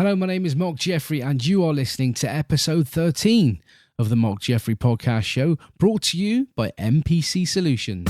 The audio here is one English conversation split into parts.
Hello, my name is Marc Jeffrey, and you are listening to episode 13 of the Marc Jeffrey Podcast Show, brought to you by MPC Solutions.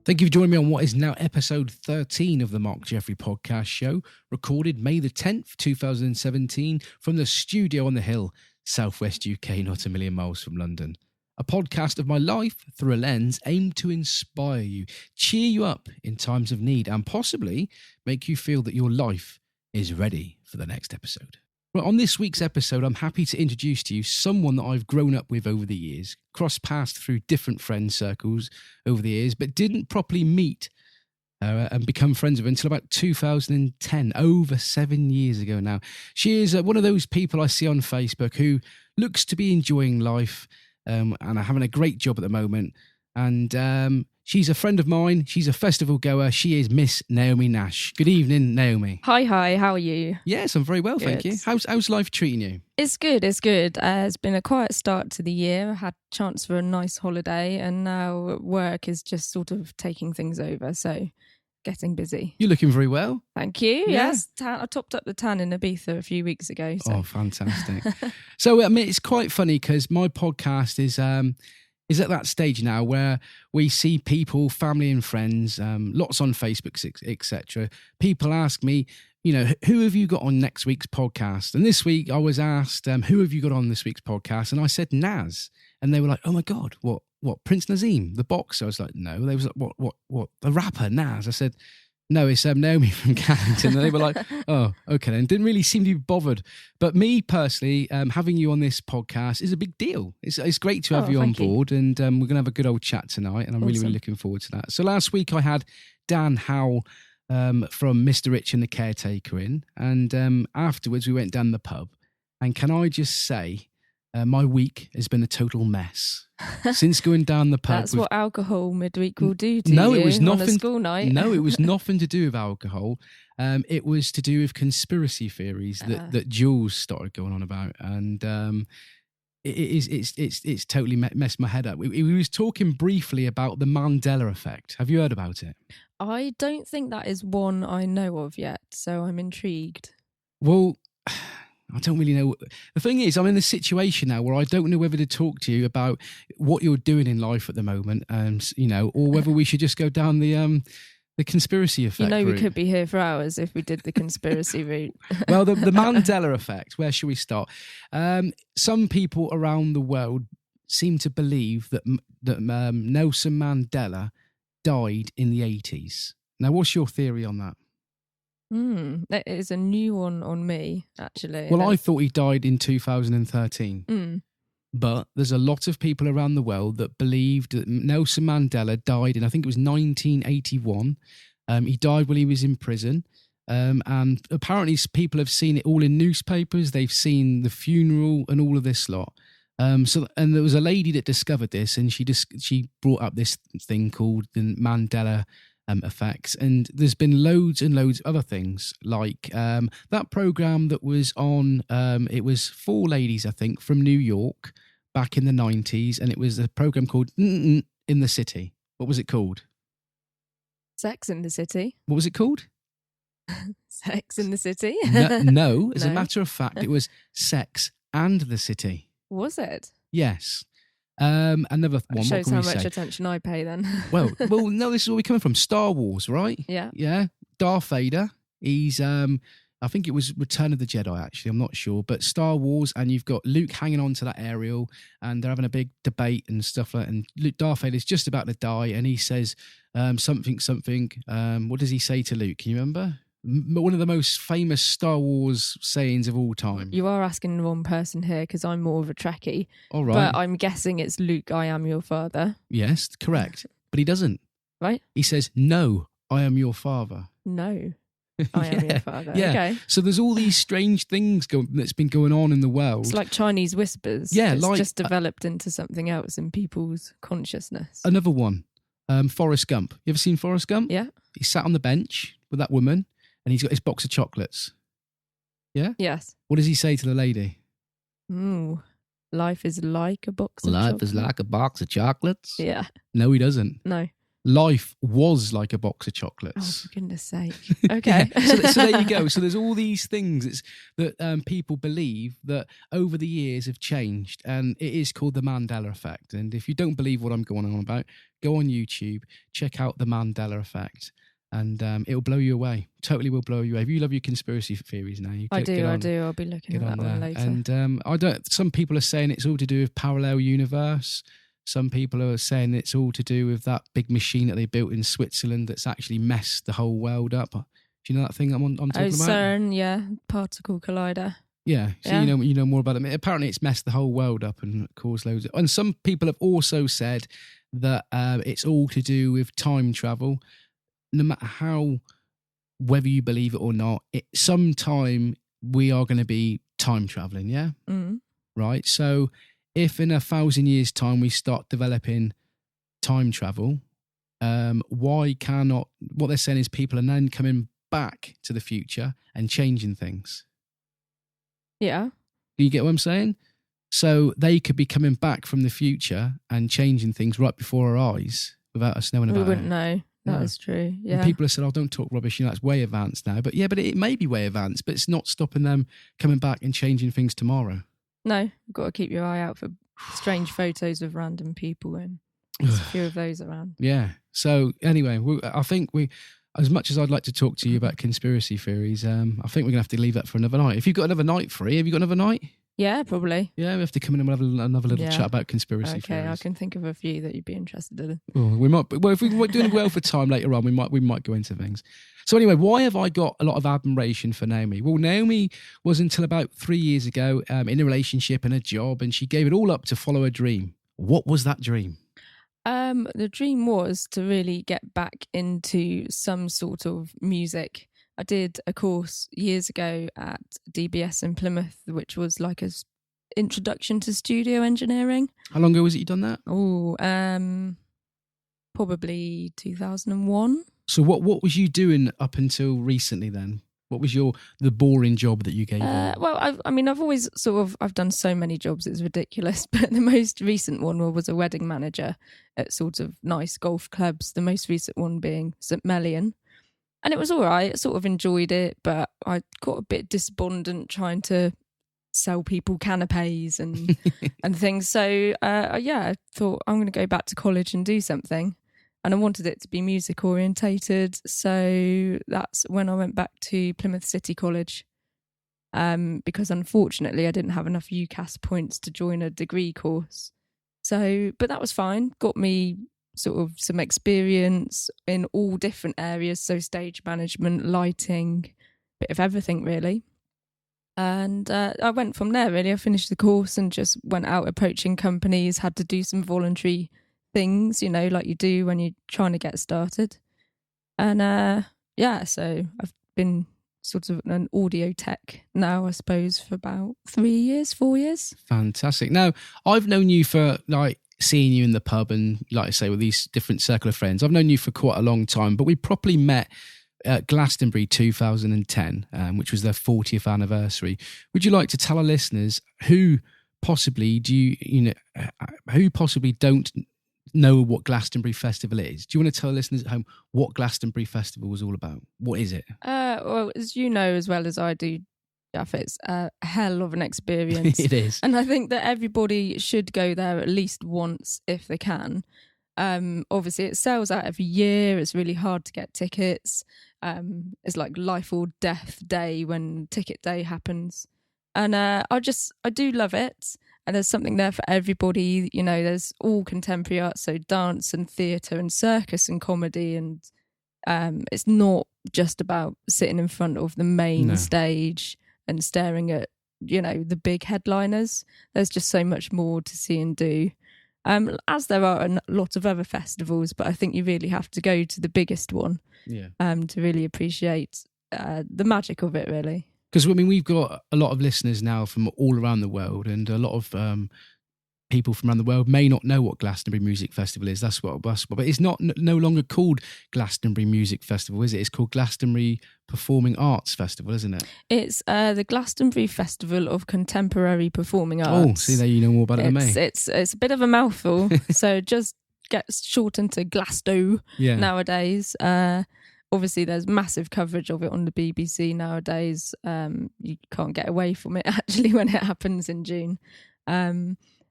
Thank you for joining me on what is now episode 13 of the Marc Jeffrey Podcast Show, recorded May the 10th, 2017, from the studio on the hill, southwest UK, not a million miles from London. A podcast of my life through a lens aimed to inspire you, cheer you up in times of need, and possibly make you feel that your life is ready for the next episode. Well, on this week's episode, I'm happy to introduce to you someone that I've grown up with over the years, crossed paths through different friend circles over the years, but didn't properly meet and become friends with her until about 2010, over 7 years ago now. She is one of those people I see on Facebook who looks to be enjoying life and are having a great job at the moment. And she's a friend of mine. She's a festival goer. She is Miss Naomi Nash. Good evening, Naomi. Hi. How are you? Yes, I'm very well, Good. thank you. How's life treating you? It's good. It's been a quiet start to the year. I had a chance for a nice holiday, and now work is just sort of taking things over. So getting busy. You're looking very well. Thank you. Yeah. Yes, I topped up the tan in Ibiza a few weeks ago. So. Oh, fantastic. So, I mean, it's quite funny because my podcast is at that stage now where we see people, family and friends, lots on Facebook, etc. People ask me, you know, who have you got on next week's podcast? And this week I was asked, who have you got on this week's podcast? And I said, Naz. And they were like, oh my God, what, Prince Nazim, the boxer? I was like, no. They was like, what, the rapper, Naz? I said, no, it's Naomi from Carrington. And they were like, oh, okay. And didn't really seem to be bothered. But me personally, having you on this podcast is a big deal. It's great to have you on board. And we're going to have a good old chat tonight. And I'm really looking forward to that. So last week I had Dan Howell from Mr. Rich and the Caretaker in. And afterwards we went down the pub. And can I just say, my week has been a total mess. Since going down the pub. That's what alcohol midweek will do to no, you it was nothing, on a school night. No, it was nothing to do with alcohol. It was to do with conspiracy theories that Jules started going on about. And it's totally messed my head up. We was talking briefly about the Mandela effect. Have you heard about it? I don't think that is one I know of yet, so I'm intrigued. Well, I don't really know. The thing is, I'm in this situation now where I don't know whether to talk to you about what you're doing in life at the moment, you know, or whether we should just go down the conspiracy effect route. We could be here for hours if we did the conspiracy route. Well, the Mandela effect, where should we start? Some people around the world seem to believe that Nelson Mandela died in the 80s. Now, what's your theory on that? That is a new one on me, actually. Well, I thought he died in 2013. But there's a lot of people around the world that believed that Nelson Mandela died in, I think it was 1981. He died while he was in prison. And apparently people have seen it all in newspapers. They've seen the funeral and all of this lot. And there was a lady that discovered this, and she brought up this thing called the Mandela effects, and there's been loads and loads of other things like that program that was on it was 4 ladies, I think, from New York back in the 90s, and it was a program called in the City. What was it called? Sex in the City. What was it called? Sex in the City. No, as a matter of fact, it was Sex and the City. Was it? Yes. Another one. It shows how much attention I pay then. well, no, this is where we're coming from. Star Wars, right? Yeah. Darth Vader. He's, I think it was Return of the Jedi, actually. I'm not sure. But Star Wars, and you've got Luke hanging on to that aerial, and they're having a big debate and stuff like that. And Darth Vader's just about to die, and he says something. What does he say to Luke? Can you remember? One of the most famous Star Wars sayings of all time. You are asking the wrong person here because I'm more of a Trekkie. All right. But I'm guessing it's Luke, I am your father. Yes, correct. But he doesn't. Right? He says, no, I am your father. No, I am your father. Yeah. Okay. So there's all these strange things that's been going on in the world. It's like Chinese whispers. Yeah, it's just developed into something else in people's consciousness. Another one, Forrest Gump. You ever seen Forrest Gump? Yeah. He sat on the bench with that woman, and he's got his box of chocolates. Yeah? Yes. What does he say to the lady? Ooh, life is like a box of Life chocolates. is like a box of chocolates. Yeah. No, he doesn't. No. Life was like a box of Oh, chocolates. for goodness sake. Okay. Yeah. So there you go. So there's all these things that people believe that over the years have changed, and it is called the Mandela effect. And if you don't believe what I'm going on about, go on YouTube, check out the Mandela effect, and it'll blow you away. Totally will blow you away. If you love your conspiracy theories now, I do. I'll be looking at that one later. And some people are saying it's all to do with parallel universe. Some people are saying it's all to do with that big machine that they built in Switzerland that's actually messed the whole world up. Do you know that thing I'm talking about? CERN, yeah, particle collider. Yeah, so Yeah. you know more about it. Apparently, it's messed the whole world up and caused loads of. And some people have also said that it's all to do with time travel. No matter how, whether you believe it or not, sometime we are going to be time traveling. Yeah, right. So if in 1,000 years' time we start developing time travel, why cannot? What they're saying is people are then coming back to the future and changing things. Yeah. Do you get what I'm saying? So they could be coming back from the future and changing things right before our eyes without us knowing about it. We wouldn't know. That is true. Yeah. And people have said, "Oh, don't talk rubbish. You know, that's way advanced now." But yeah, but it may be way advanced, but it's not stopping them coming back and changing things tomorrow. No, you've got to keep your eye out for strange photos of random people, and there's a few of those around. Yeah. So anyway, I think as much as I'd like to talk to you about conspiracy theories, I think we're going to have to leave that for another night. If you've got another night free, have you got another night? Yeah, probably. Yeah, we have to come in and have another little chat about conspiracy theories. Okay, I can think of a few that you'd be interested in. Oh, we might. Well, if we're doing well for time later on, we might go into things. So anyway, why have I got a lot of admiration for Naomi? Well, Naomi was until about 3 years ago in a relationship and a job, and she gave it all up to follow a dream. What was that dream? The dream was to really get back into some sort of music. I did a course years ago at DBS in Plymouth, which was like a introduction to studio engineering. How long ago was it you done that? Oh, probably 2001. So what was you doing up until recently then? What was the boring job that you gave up? Well, I've always I've done so many jobs, it's ridiculous. But the most recent one was a wedding manager at sort of nice golf clubs. The most recent one being St. Mellion. And it was all right. I sort of enjoyed it, but I got a bit despondent trying to sell people canapes and things. So, I thought I'm going to go back to college and do something. And I wanted it to be music orientated. So that's when I went back to Plymouth City College. Because unfortunately I didn't have enough UCAS points to join a degree course. So, but that was fine. Got me sort of some experience in all different areas. So stage management, lighting, bit of everything really. And I went from there really. I finished the course and just went out approaching companies, had to do some voluntary things, you know, like you do when you're trying to get started. And so I've been sort of an audio tech now, I suppose, for about 4 years. Fantastic. Now, I've known you for like seeing you in the pub and, like I say, with these different circle of friends. I've known you for quite a long time, but we properly met at Glastonbury 2010, which was their 40th anniversary. Would you like to tell our listeners who possibly don't know what Glastonbury Festival is? Do you want to tell listeners at home what Glastonbury Festival was all about? What is it? Well, as you know as well as I do, Jeff, it's a hell of an experience. It is. And I think that everybody should go there at least once if they can. Obviously, it sells out every year. It's really hard to get tickets. It's like life or death day when ticket day happens. And I do love it. And there's something there for everybody. You know, there's all contemporary art, so dance and theatre and circus and comedy. And it's not just about sitting in front of the main stage and staring at, you know, the big headliners. There's just so much more to see and do. As there are a lot of other festivals, but I think you really have to go to the biggest one to really appreciate the magic of it, really. Because, I mean, we've got a lot of listeners now from all around the world and a lot of people from around the world may not know what Glastonbury Music Festival is. That's what, but it's not no longer called Glastonbury Music Festival, is it? It's called Glastonbury Performing Arts Festival, isn't it? It's the Glastonbury Festival of Contemporary Performing Arts. Oh, see there, you know more about it than me. It's a bit of a mouthful, so just gets shortened to Glasto nowadays. Obviously, there's massive coverage of it on the BBC nowadays. You can't get away from it actually when it happens in June.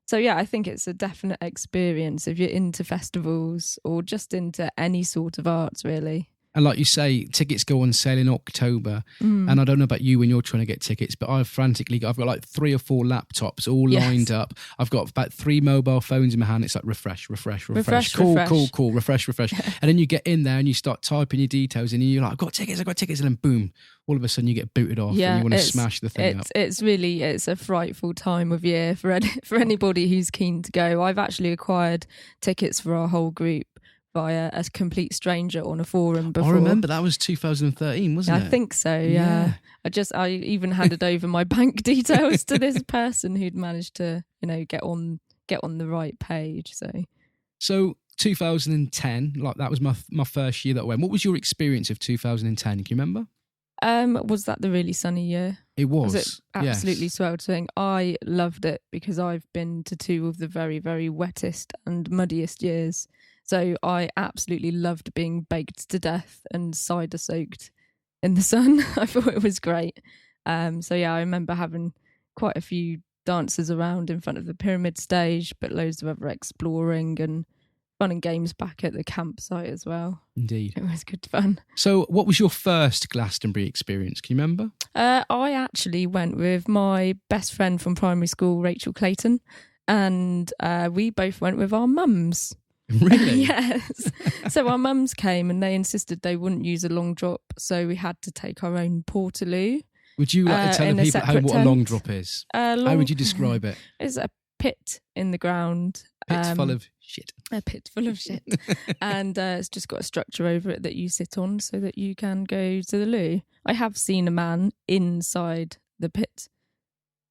So yeah, I think it's a definite experience if you're into festivals or just into any sort of arts, really. And like you say, tickets go on sale in October. And I don't know about you when you're trying to get tickets, but I've got like 3 or 4 laptops all lined up. I've got about 3 mobile phones in my hand. It's like refresh, call, refresh. And then you get in there and you start typing your details and you're like, I've got tickets. And then boom, all of a sudden you get booted off and you want to smash the thing up. It's a frightful time of year for anybody who's keen to go. I've actually acquired tickets for our whole group via a complete stranger on a forum before. I remember that was 2013, wasn't it? I think so, yeah. I even handed over my bank details to this person who'd managed to, get on the right page. So 2010, like that was my first year that I went. What was your experience of 2010? Can you remember? Was that the really sunny year? It was. Was it absolutely sweltering? I loved it because I've been to 2 of the very, very wettest and muddiest years. So I absolutely loved being baked to death and cider soaked in the sun. I thought it was great. I remember having quite a few dances around in front of the pyramid stage, but loads of other exploring and fun and games back at the campsite as well. Indeed. It was good fun. So what was your first Glastonbury experience? Can you remember? I actually went with my best friend from primary school, Rachel Clayton, and we both went with our mums. Really? Yes. So our mums came and they insisted they wouldn't use a long drop, so we had to take our own portaloo. Would you like to tell the people at home what a long drop is? How would you describe it? It's a pit in the ground. Full of shit. A pit full of shit. And it's just got a structure over it that you sit on so that you can go to the loo. I have seen a man inside the pit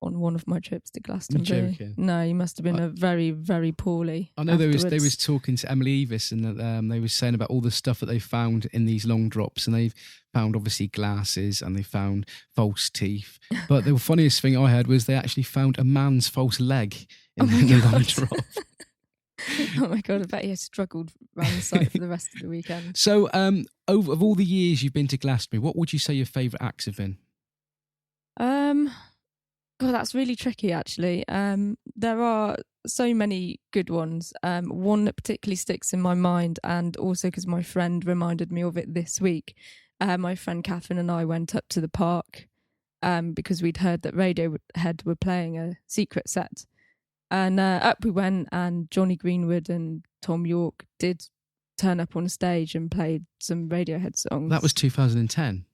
on one of my trips to Glastonbury. You're joking. No, he must have been a very, very poorly. I know they was talking to Emily Evis and they were saying about all the stuff that they found in these long drops, and they've found obviously glasses and they found false teeth. But the funniest thing I heard was they actually found a man's false leg in the long drop. Oh my God, I bet he struggled around the site for the rest of the weekend. So of all the years you've been to Glastonbury, what would you say your favourite acts have been? God, that's really tricky, actually. There are so many good ones. One that particularly sticks in my mind, and also because my friend reminded me of it this week. My friend Catherine and I went up to the park because we'd heard that Radiohead were playing a secret set. And up we went, and Johnny Greenwood and Tom York did turn up on stage and played some Radiohead songs. That was 2010.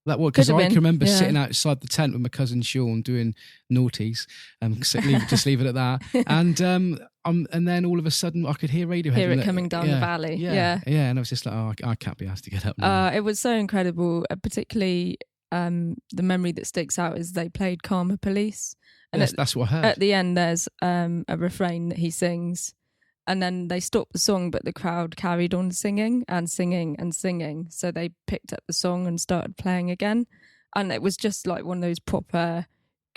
That was because I can remember sitting outside the tent with my cousin Sean doing naughties. Just leave it at that. And then all of a sudden I could hear Radiohead. Hear it coming down the valley. Yeah. And I was just like, oh, I can't be asked to get up now. It was so incredible. Particularly, the memory that sticks out is they played Karma Police. And that's what I heard. At the end, there's a refrain that he sings. And then they stopped the song, but the crowd carried on singing and singing and singing. So they picked up the song and started playing again. And it was just like one of those proper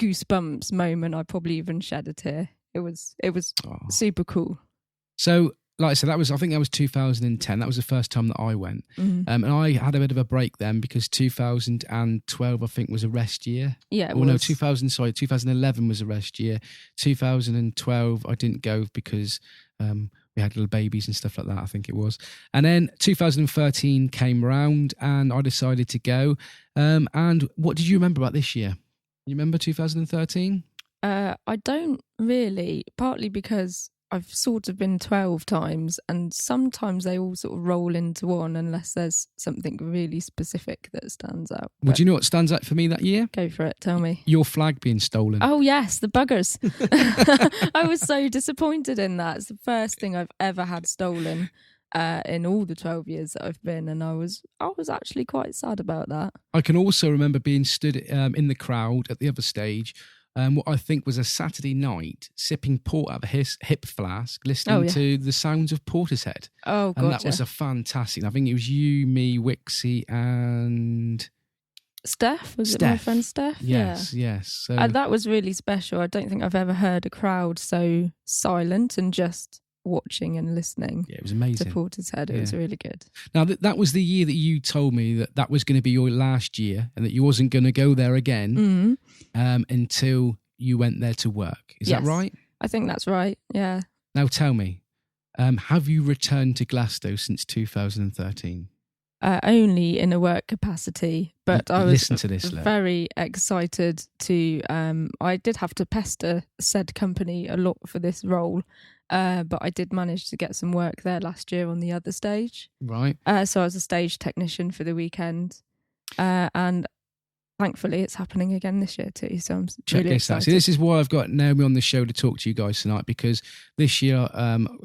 goosebumps moment. I probably even shed a tear. It was super cool. So, like I said, I think that was 2010. That was the first time that I went. Mm-hmm. And I had a bit of a break then because 2012, I think, was a rest year. Yeah, it was. No, 2011 was a rest year. 2012, I didn't go because we had little babies and stuff like that, I think it was. And then 2013 came round and I decided to go. And what did you remember about this year? You remember 2013? I don't really, partly because I've sort of been 12 times and sometimes they all sort of roll into one unless there's something really specific that stands out. Well, do you know what stands out for me that year? Go for it, tell me. Your flag being stolen. Oh yes, the buggers. I was so disappointed in that. It's the first thing I've ever had stolen in all the 12 years that I've been, and I was actually quite sad about that. I can also remember being stood in the crowd at the other stage what I think was a Saturday night, sipping port out of a hip flask, listening to the sounds of Portishead. Oh, God, and that was a fantastic. I think it was you, me, Wixie, and Steph. Was it my friend Steph? Yes. So that was really special. I don't think I've ever heard a crowd so silent and just watching and listening. Yeah, it was amazing. To Portishead. It was really good. Now, that was the year that you told me that was going to be your last year and that you wasn't going to go there again until you went there to work. Is that right? I think that's right, yeah. Now, tell me, have you returned to Glasgow since 2013? Only in a work capacity, but I was very excited to... I did have to pester said company a lot for this role, but I did manage to get some work there last year on the other stage. Right. So I was a stage technician for the weekend, and thankfully it's happening again this year too. So I'm really excited. See, this is why I've got Naomi on the show to talk to you guys tonight, because this year,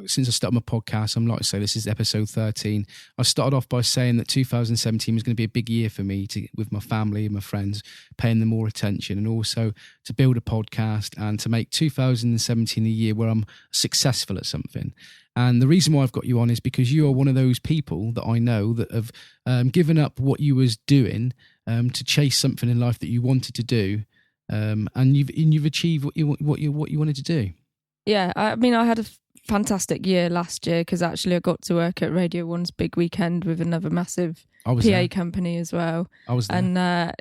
since I started my podcast, I'm like to say this is episode 13. I started off by saying that 2017 was going to be a big year for me with my family and my friends, paying them more attention, and also to build a podcast and to make 2017 a year where I'm successful at something. And the reason why I've got you on is because you are one of those people that I know that have given up what you was doing to chase something in life that you wanted to do, and you've achieved what you wanted to do. Yeah, I mean, I had a fantastic year last year because actually I got to work at Radio 1's big weekend with another massive PA company as well. I was there. And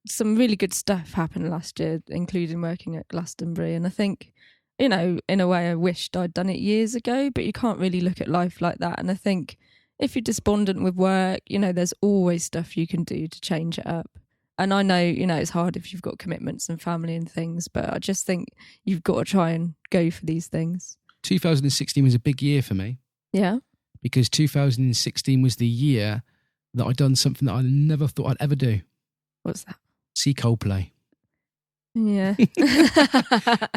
some really good stuff happened last year, including working at Glastonbury. And I think, you know, in a way I wished I'd done it years ago, but you can't really look at life like that. And I think if you're despondent with work, you know, there's always stuff you can do to change it up. And I know, you know, it's hard if you've got commitments and family and things, but I just think you've got to try and go for these things. 2016 was a big year for me. Yeah. Because 2016 was the year that I'd done something that I never thought I'd ever do. What's that? See Coldplay. Yeah.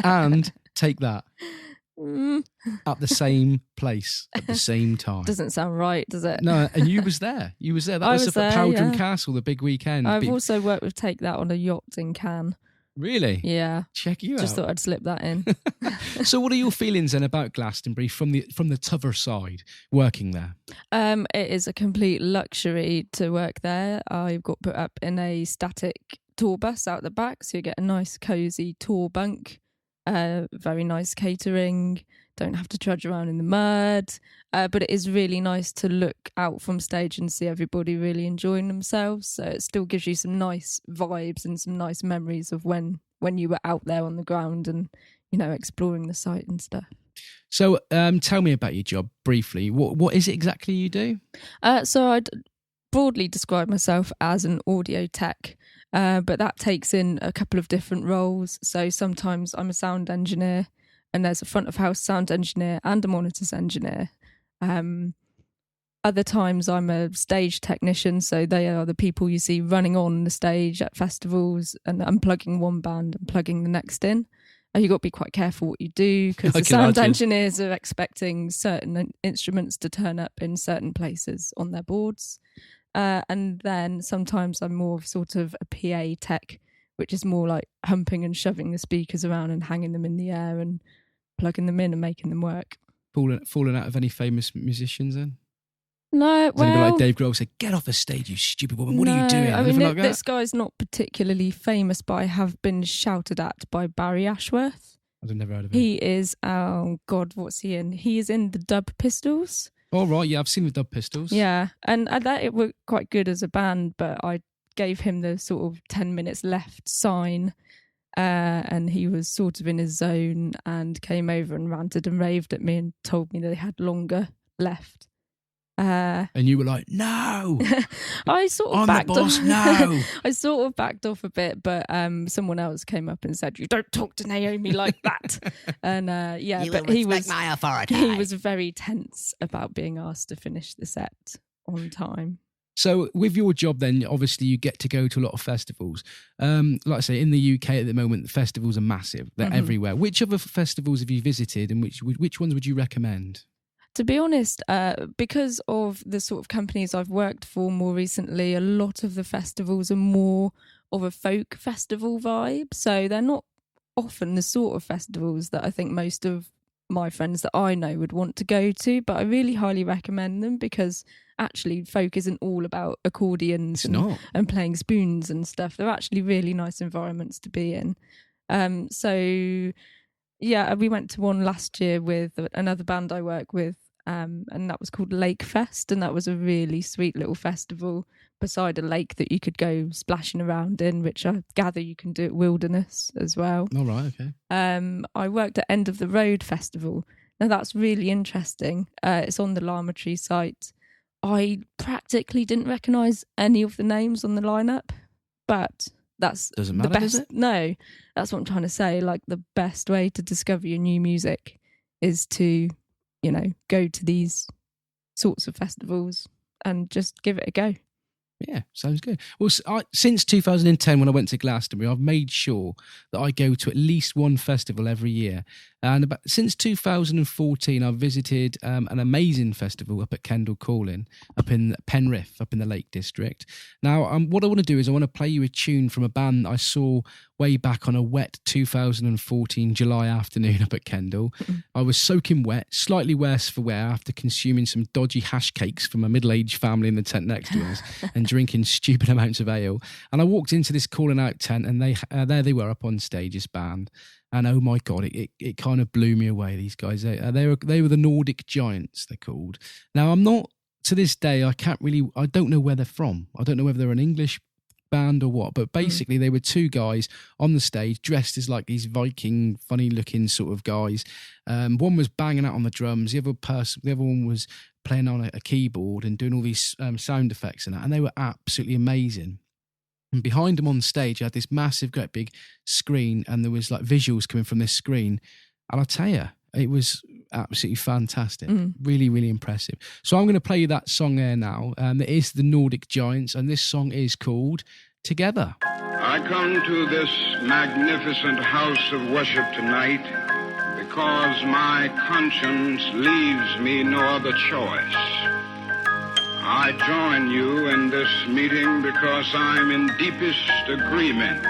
And take that. At the same place at the same time. Doesn't sound right, does it? No, and you was there. That was up at Powdram Castle, the big weekend. I've also worked with Take That on a yacht in Cannes. Really? Yeah. Check you out. Just thought I'd slip that in. So what are your feelings then about Glastonbury from the tougher side, working there? It is a complete luxury to work there. I got put up in a static tour bus out the back, so you get a nice cosy tour bunk. Very nice catering, don't have to trudge around in the mud, but it is really nice to look out from stage and see everybody really enjoying themselves, so it still gives you some nice vibes and some nice memories of when you were out there on the ground and, you know, exploring the site and stuff. So tell me about your job briefly. What is it exactly you do? So I'd broadly describe myself as an audio tech. But that takes in a couple of different roles. So sometimes I'm a sound engineer, and there's a front of house sound engineer and a monitors engineer. Other times I'm a stage technician, so they are the people you see running on the stage at festivals and unplugging one band and plugging the next in. You've got to be quite careful what you do because the sound engineers are expecting certain instruments to turn up in certain places on their boards. And then sometimes I'm more of sort of a PA tech, which is more like humping and shoving the speakers around and hanging them in the air and plugging them in and making them work. Falling out of any famous musicians then? No, well... Anybody like Dave Grohl said, "Get off the stage, you stupid woman, what are you doing?" I mean, this guy's not particularly famous, but I have been shouted at by Barry Ashworth. I've never heard of him. He is, oh God, what's he in? He is in the Dub Pistols. Oh, right, yeah, I've seen the Dub Pistols. Yeah, and I thought it worked quite good as a band, but I gave him the sort of 10 minutes left sign, and he was sort of in his zone and came over and ranted and raved at me and told me that they had longer left. And you were like, "No, I sort of I'm backed the boss, off. no." I sort of backed off a bit, but someone else came up and said, "You don't talk to Naomi like that." And yeah, but he was my authority. He was very tense about being asked to finish the set on time. So with your job then, obviously you get to go to a lot of festivals. Like I say, in the UK at the moment, the festivals are massive. They're everywhere. Which other festivals have you visited and which ones would you recommend? To be honest, because of the sort of companies I've worked for more recently, a lot of the festivals are more of a folk festival vibe. So they're not often the sort of festivals that I think most of my friends that I know would want to go to, but I really highly recommend them because actually folk isn't all about accordions and playing spoons and stuff. They're actually really nice environments to be in. So yeah, we went to one last year with another band I work with, and that was called Lake Fest, and that was a really sweet little festival beside a lake that you could go splashing around in, which I gather you can do at Wilderness as well. All right, okay. I worked at End of the Road Festival. Now that's really interesting. It's on the Lama Tree site. I practically didn't recognise any of the names on the lineup, but that's doesn't matter, the best. Does it? No, that's what I'm trying to say. Like the best way to discover your new music is to, go to these sorts of festivals and just give it a go. Yeah, sounds good. Well, since 2010, when I went to Glastonbury, I've made sure that I go to at least one festival every year. And since 2014, I've visited an amazing festival up at Kendal Calling, up in Penrith, up in the Lake District. Now, what I want to do is I want to play you a tune from a band that I saw way back on a wet 2014 July afternoon up at Kendal. I was soaking wet, slightly worse for wear after consuming some dodgy hash cakes from a middle-aged family in the tent next to us and drinking stupid amounts of ale. And I walked into this calling out tent and there they were up on stage, this band. And oh my God, it kind of blew me away, these guys. They were the Nordic Giants, they're called. Now, I'm not, to this day, I don't know where they're from. I don't know whether they're an English band or what, but basically they were two guys on the stage dressed as like these Viking, funny looking sort of guys. One was banging out on the drums, the other one was playing on a keyboard and doing all these sound effects and that, and they were absolutely amazing. And behind them on stage, you had this massive, great big screen, and there was like visuals coming from this screen. And I'll tell you, it was absolutely fantastic. Really, really impressive. So I'm going to play you that song there now. It is the Nordic Giants, and this song is called Together. I come to this magnificent house of worship tonight because my conscience leaves me no other choice. I join you in this meeting because I'm in deepest agreement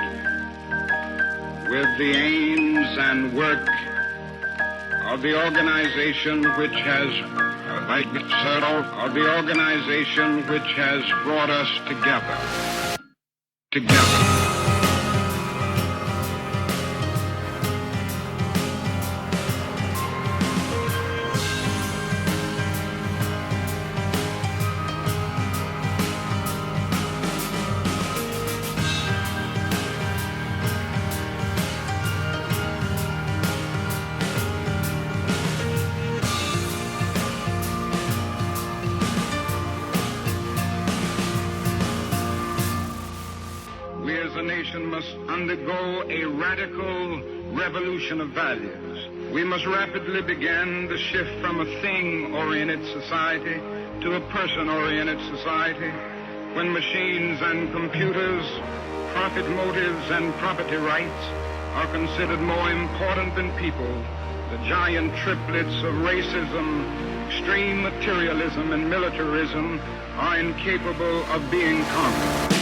with the aims and work of the organization which has brought us together. Must undergo a radical revolution of values. We must rapidly begin the shift from a thing-oriented society to a person-oriented society, when machines and computers, profit motives and property rights are considered more important than people. The giant triplets of racism, extreme materialism, and militarism are incapable of being conquered.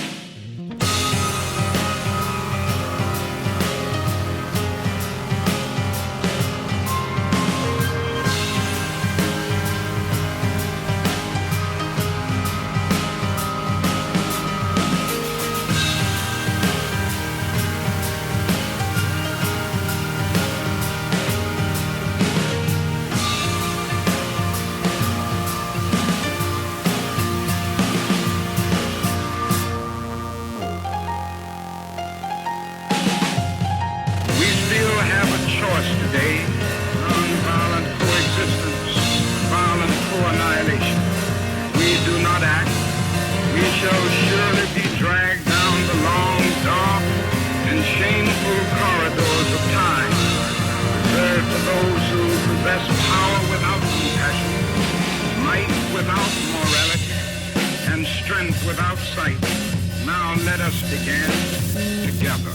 Without sight. Now let us begin together.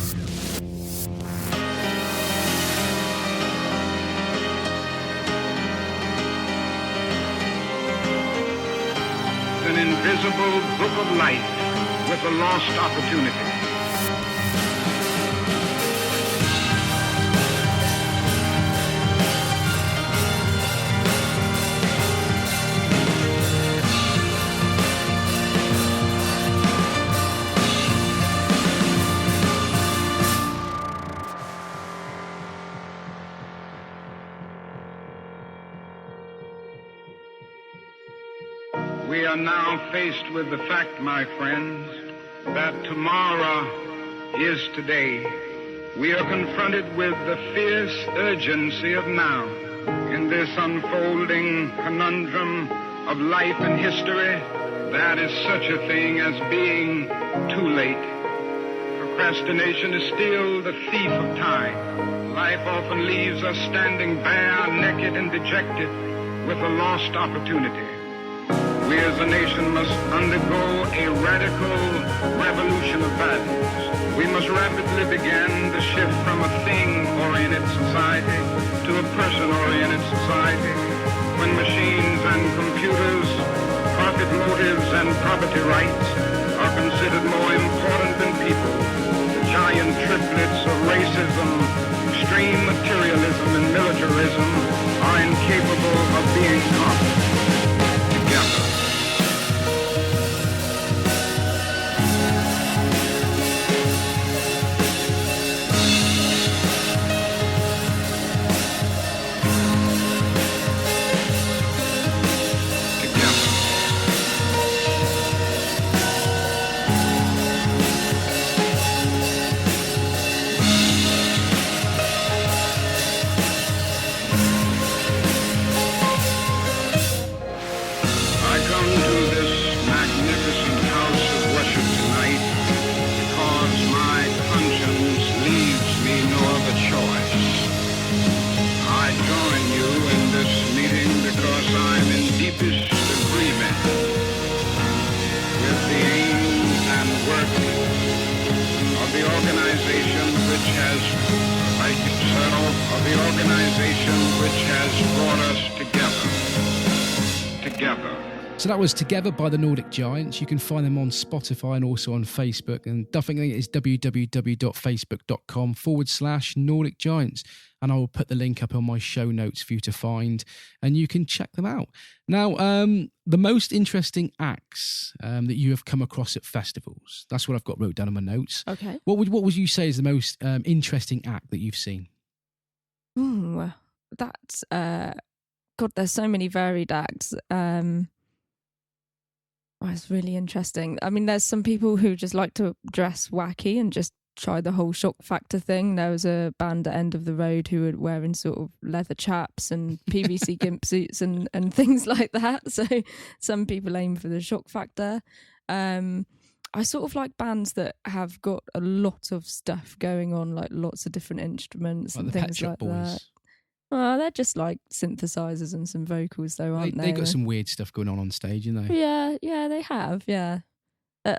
An invisible book of life with a lost opportunity. We are now faced with the fact, my friends, that tomorrow is today. We are confronted with the fierce urgency of now. In this unfolding conundrum of life and history, that is such a thing as being too late. Procrastination is still the thief of time. Life often leaves us standing bare, naked, and dejected with a lost opportunity. We as a nation must undergo a radical revolution of values. We must rapidly begin the shift from a thing-oriented society to a person-oriented society, when machines and computers, profit motives and property rights are considered more important than people. The giant triplets of racism, extreme materialism, and militarism are incapable of being conquered together. So that was Together by the Nordic Giants. You can find them on Spotify and also on Facebook. And definitely it is www.facebook.com/Nordic Giants. And I will put the link up on my show notes for you to find, and you can check them out. Now, the most interesting acts that you have come across at festivals. That's what I've got wrote down in my notes. Okay. What would you say is the most interesting act that you've seen? Ooh, that's God. There's so many varied acts. It's really interesting. I mean, there's some people who just like to dress wacky and just try the whole shock factor thing. There was a band at End of the Road who were wearing sort of leather chaps and PVC gimp suits and things like that. So some people aim for the shock factor. I sort of like bands that have got a lot of stuff going on, like lots of different instruments and things like that. Well, they're just like synthesizers and some vocals, though, aren't they? They got some weird stuff going on stage, you know. Yeah, they have. Yeah,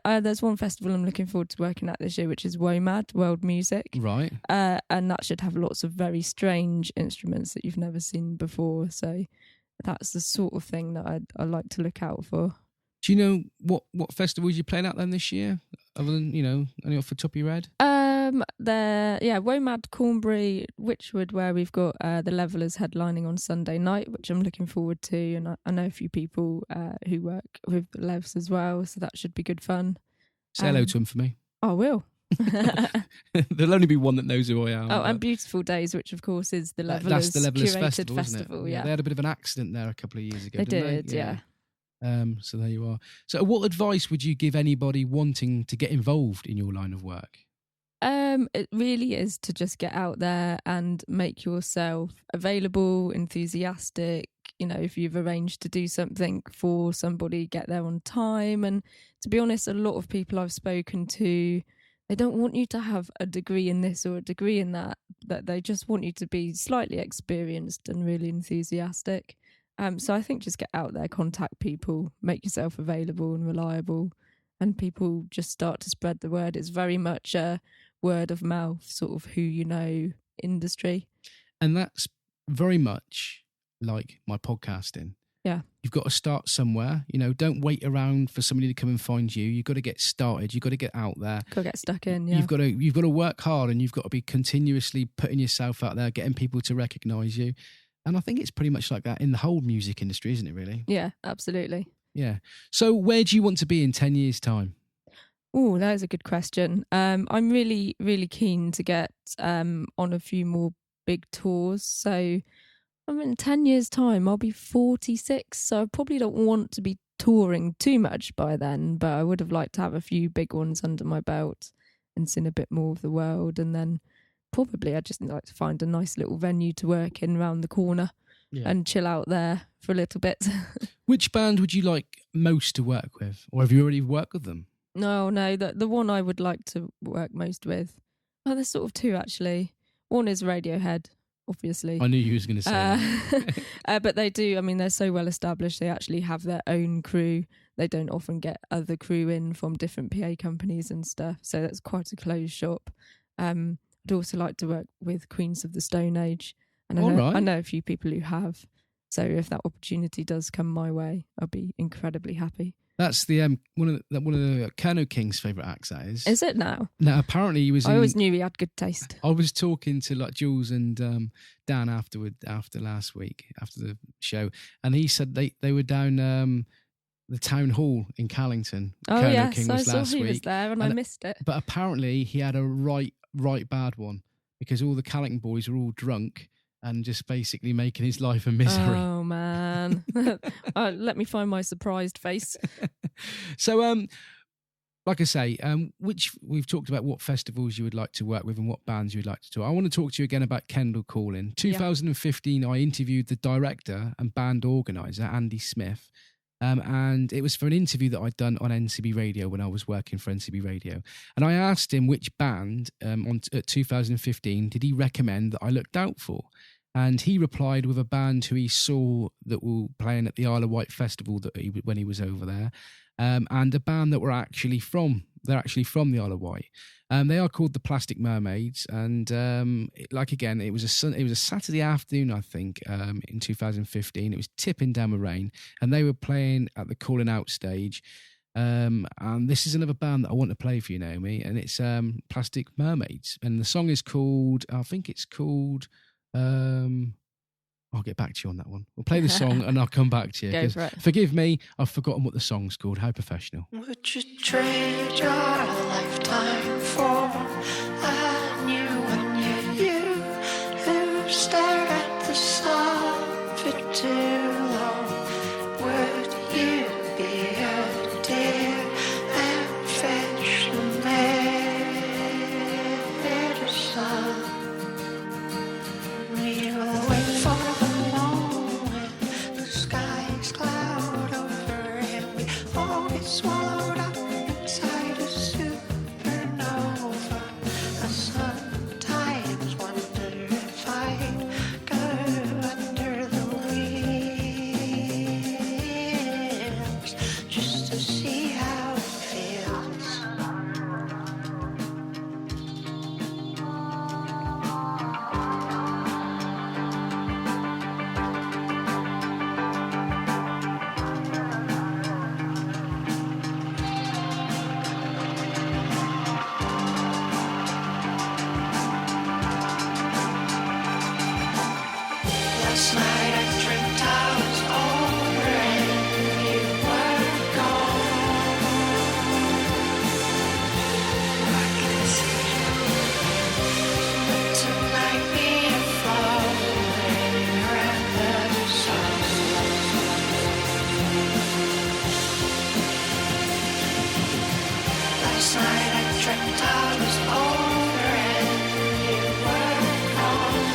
there's one festival I'm looking forward to working at this year, which is WOMAD, World Music. Right. And that should have lots of very strange instruments that you've never seen before. So that's the sort of thing that I like to look out for. Do you know what festivals you're playing at then this year? Other than, any off the top of your head? WOMAD, Cornbury, Wychwood, where we've got the Levellers headlining on Sunday night, which I'm looking forward to. And I know a few people who work with the Levs as well, so that should be good fun. Say hello to them for me. I will. There'll only be one that knows who I am. Oh, and Beautiful Days, which of course is the Levellers, that's the Levellers curated festival, yeah. They had a bit of an accident there a couple of years ago, They didn't did, yeah. So there you are. So what advice would you give anybody wanting to get involved in your line of work? It really is to just get out there and make yourself available, enthusiastic. If you've arranged to do something for somebody, get there on time. And to be honest, a lot of people I've spoken to, they don't want you to have a degree in this or a degree in that they just want you to be slightly experienced and really enthusiastic. So I think just get out there, contact people, make yourself available and reliable, and people just start to spread the word. It's very much a word of mouth, sort of who you know industry. And that's very much like my podcasting. Yeah. You've got to start somewhere. Don't wait around for somebody to come and find you. You've got to get started. You've got to get out there. Got to get stuck in, yeah. You've got to work hard, and you've got to be continuously putting yourself out there, getting people to recognise you. And I think it's pretty much like that in the whole music industry, isn't it, really? Yeah, absolutely. Yeah. So where do you want to be in 10 years' time? Oh, that is a good question. I'm really, really keen to get on a few more big tours. So in 10 years' time, I'll be 46. So I probably don't want to be touring too much by then, but I would have liked to have a few big ones under my belt and seen a bit more of the world. And then probably I'd just like to find a nice little venue to work in around the corner and chill out there for a little bit. Which band would you like most to work with? Or have you already worked with them? No, the one I would like to work most with, there's sort of two actually. One is Radiohead, obviously. I knew you was going to say that. But they do, I mean, they're so well established, they actually have their own crew. They don't often get other crew in from different PA companies and stuff, so that's quite a closed shop. I'd also like to work with Queens of the Stone Age, and I know a few people who have, so if that opportunity does come my way, I'll be incredibly happy. That's the one of the Colonel King's favourite acts. That is. Is it now? No, apparently he was. I always knew he had good taste. I was talking to like Jules and Dan after last week after the show, and he said they were down the town hall in Callington. Oh Colonel yes, King I was saw last he week, was there, and I missed it. But apparently he had a right bad one because all the Callington boys were all drunk and just basically making his life a misery. Oh man, let me find my surprised face. So, like I say, which we've talked about what festivals you would like to work with and what bands you would like to tour. I want to talk to you again about Kendal Calling. 2015, I interviewed the director and band organizer Andy Smith. And it was for an interview that I'd done on NCB Radio when I was working for NCB Radio. And I asked him which band at 2015 did he recommend that I looked out for. And he replied with a band who he saw that were playing at the Isle of Wight Festival when he was over there. And a band that they're actually from the Isle of Wight. They are called the Plastic Mermaids, and it was a Saturday afternoon, I think, in 2015. It was tipping down with rain, and they were playing at the Calling Out stage. And this is another band that I want to play for you, Naomi, and it's Plastic Mermaids, and the song is called, I think it's called. I'll get back to you on that one. We'll play the song and I'll come back to you. Go for it. Forgive me, I've forgotten what the song's called. How professional. Would you trade your lifetime for a new one? You who stared at the sun for too long. Would you be a dear and fetch the medicine? We will wait for the moment the skies cloud over and we all get swallowed up inside a supernova. I sometimes wonder if I'd go under the wheels just to see how it feels. Last night I dreamt I was older and you were gone. I can see you, but tonight we are floating around the sun. Last night I dreamt I was older and you were gone.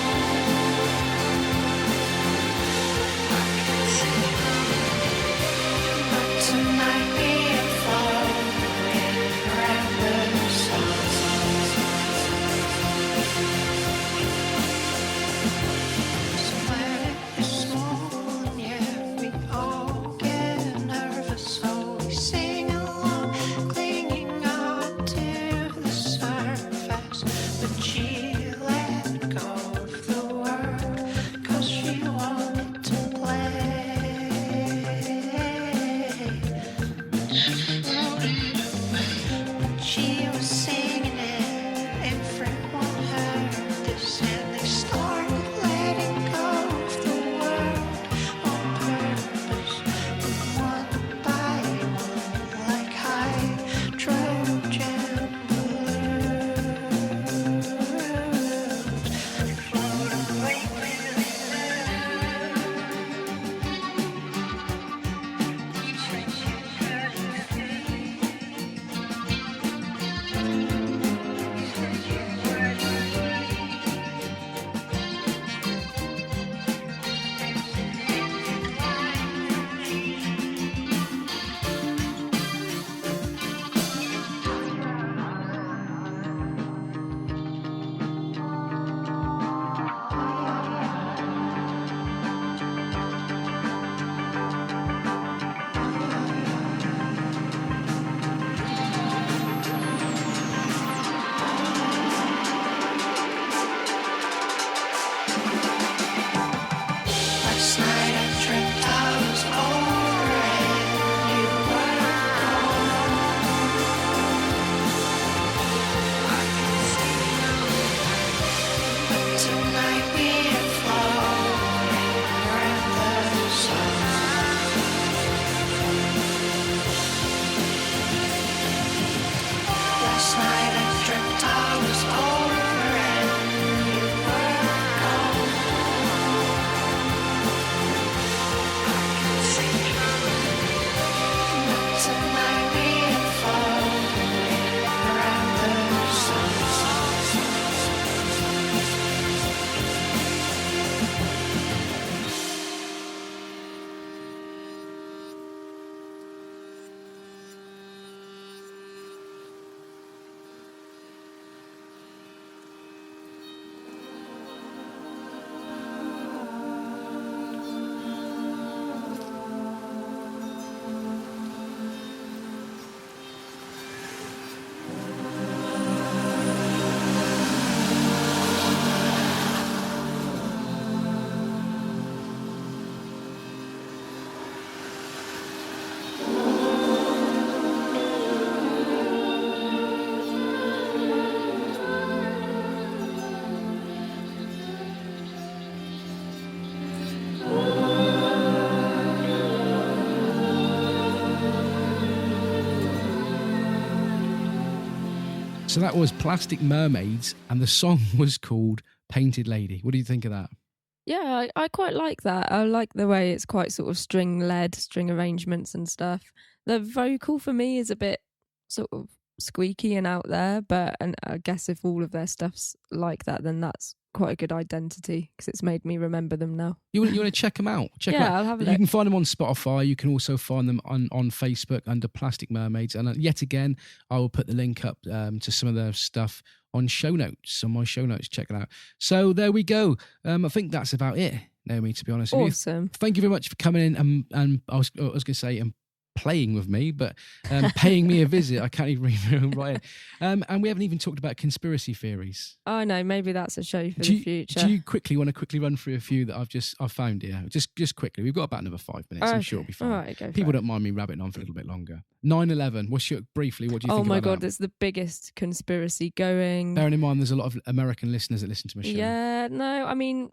So that was Plastic Mermaids, and the song was called Painted Lady. What do you think of that? Yeah, I quite like that. I like the way it's quite sort of string-led, string arrangements and stuff. The vocal for me is a bit sort of squeaky and out there, and I guess if all of their stuff's like that, then that's quite a good identity because it's made me remember them now. You want to check them out? Check them out. I'll have a look. You can find them on Spotify. You can also find them on Facebook under Plastic Mermaids. And yet again, I will put the link up to some of their stuff on show notes, on my show notes. Check it out. So there we go. I think that's about it, Naomi, to be honest with you. Awesome. Thank you very much for coming in and I was going to say playing with me, but paying me a visit. I can't even read right. And we haven't even talked about conspiracy theories. Oh no, maybe that's a show for the future. Do you want to quickly run through a few that I've found here? Just quickly. We've got about another 5 minutes. Okay. I'm sure it'll be fine. All right, go People for it. don't mind me rabbiting on for a little bit longer. 9/11. What do you think Oh my about God, that? it's the biggest conspiracy going. Bearing in mind there's a lot of American listeners that listen to my show. Yeah, no, I mean,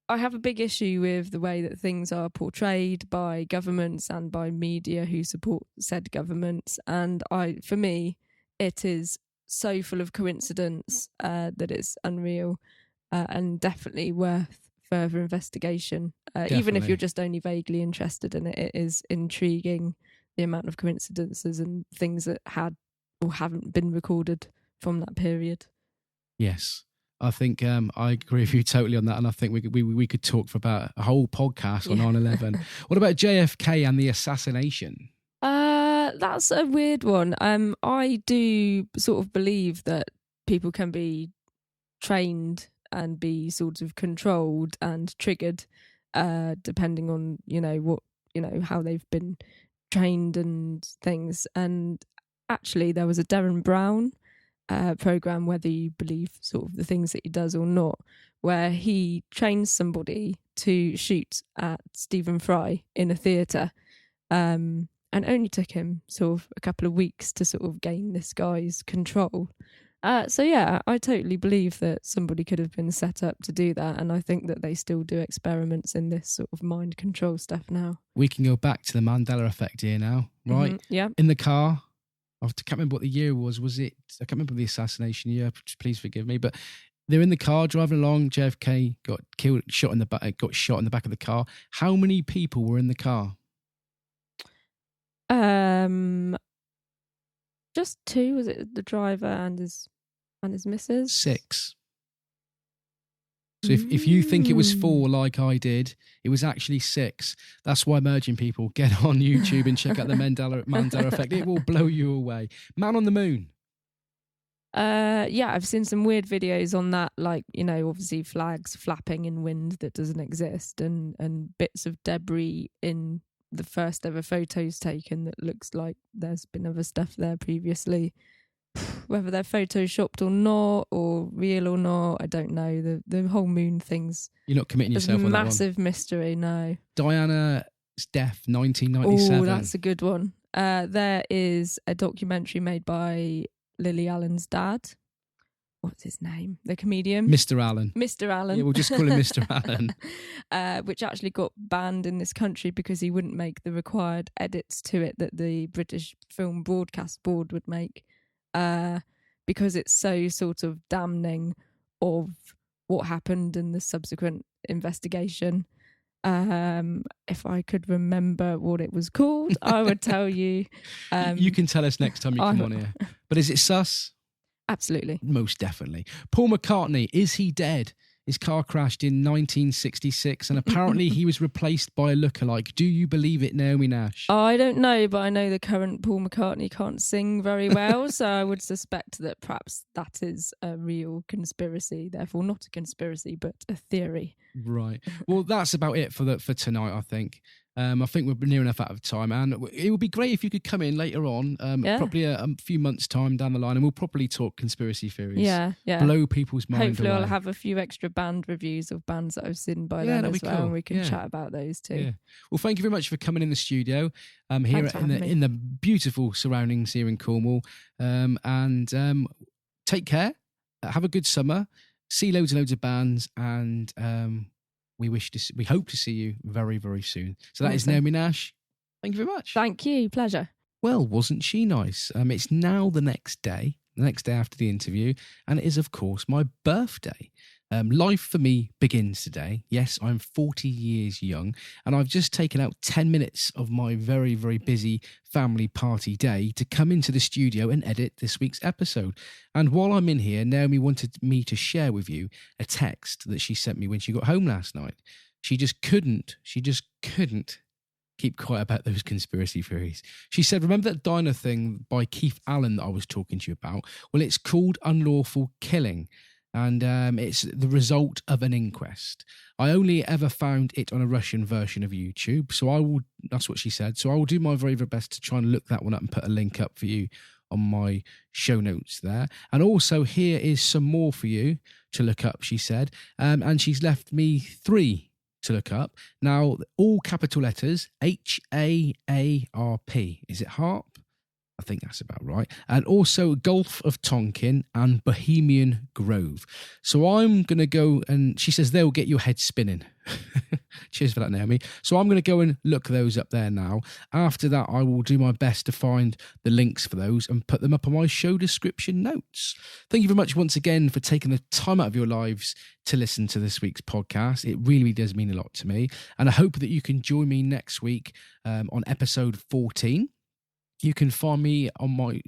I have a big issue with the way that things are portrayed by governments and by media who support said governments. And for me, it is so full of coincidence that it's unreal and definitely worth further investigation. Even if you're just only vaguely interested in it, it is intriguing the amount of coincidences and things that had or haven't been recorded from that period. Yes. I think I agree with you totally on that, and I think we could talk for about a whole podcast on 9/11. What about JFK and the assassination? That's a weird one. I do sort of believe that people can be trained and be sort of controlled and triggered, depending on how they've been trained and things. And actually, there was a Darren Brown program, whether you believe sort of the things that he does or not, where he trains somebody to shoot at Stephen Fry in a theatre, and only took him sort of a couple of weeks to sort of gain this guy's control. So yeah, I totally believe that somebody could have been set up to do that, and I think that they still do experiments in this sort of mind control stuff now. We can go back to the Mandela effect here now, right? Mm-hmm, yeah. In the car. I can't remember what the year was. Was it? I can't remember the assassination year. Please forgive me. But they're in the car driving along. JFK got killed, shot in the back of the car. How many people were in the car? Just 2. Was it the driver and his missus? 6. So if you think it was 4 like I did, it was actually 6. That's why I'm urging people, get on YouTube and check out the Mandela effect. It will blow you away. Man on the Moon. Yeah, I've seen some weird videos on that, like, obviously flags flapping in wind that doesn't exist and bits of debris in the first ever photos taken that looks like there's been other stuff there previously. Whether they're photoshopped or not, or real or not, I don't know. The whole moon thing's... You're not committing yourself on that one. Massive mystery, no. Diana's death, 1997. Oh, that's a good one. There is a documentary made by Lily Allen's dad. What's his name? The comedian? Mr. Allen. Mr. Allen. Yeah, we'll just call him Mr. Allen. Which actually got banned in this country because he wouldn't make the required edits to it that the British Film Broadcast Board would make. Because it's so sort of damning of what happened in the subsequent investigation. If I could remember what it was called, I would tell you. You can tell us next time you come on here. But is it sus? Absolutely. Most definitely. Paul McCartney, is he dead? His car crashed in 1966 and apparently he was replaced by a lookalike. Do you believe it, Naomi Nash? I don't know, but I know the current Paul McCartney can't sing very well, so I would suspect that perhaps that is a real conspiracy, therefore not a conspiracy, but a theory. Right. Well, that's about it for tonight, I think. I think we're near enough out of time, and it would be great if you could come in later on, probably a few months' time down the line, and we'll probably talk conspiracy theories. Yeah. Blow people's mind Hopefully away. I'll have a few extra band reviews of bands that I've seen by then as well, and we can chat about those too. Yeah. Well, thank you very much for coming in the studio here in the beautiful surroundings here in Cornwall, and take care. Have a good summer. See loads and loads of bands, and we hope to see you very, very soon. So that is Naomi Nash. Thank you very much. Thank you. Pleasure. Well, wasn't she nice? It's now the next day. the next day after the interview, and it is, of course, my birthday. Life for me begins today. Yes, I'm 40 years young, and I've just taken out 10 minutes of my very, very busy family party day to come into the studio and edit this week's episode. And while I'm in here, Naomi wanted me to share with you a text that she sent me when she got home last night. She just couldn't keep quiet about those conspiracy theories. She said, remember that diner thing by Keith Allen that I was talking to you about? Well, it's called unlawful killing. And it's the result of an inquest. I only ever found it on a Russian version of YouTube. So that's what she said. So I will do my very, very best to try and look that one up and put a link up for you on my show notes there. And also here is some more for you to look up, she said. And she's left me 3 to look up. Now, all capital letters, HAARP. Is it harp? I think that's about right. And also Gulf of Tonkin and Bohemian Grove. So I'm going to go and she says they'll get your head spinning. Cheers for that, Naomi. So I'm going to go and look those up there now. After that, I will do my best to find the links for those and put them up on my show description notes. Thank you very much once again for taking the time out of your lives to listen to this week's podcast. It really does mean a lot to me. And I hope that you can join me next week on episode 14. You can find me on my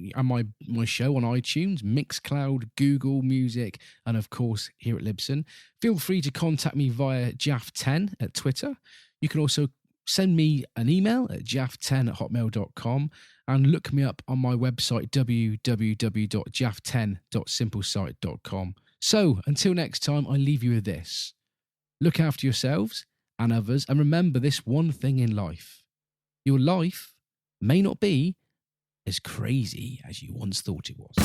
show on iTunes, Mixcloud, Google Music, and of course here at Libsyn. Feel free to contact me via Jaff10 at Twitter. You can also send me an email at jaff10@hotmail.com and look me up on my website www.jaff10.simplesite.com. So until next time, I leave you with this. Look after yourselves and others, and remember this one thing in life. Your life may not be as crazy as you once thought it was.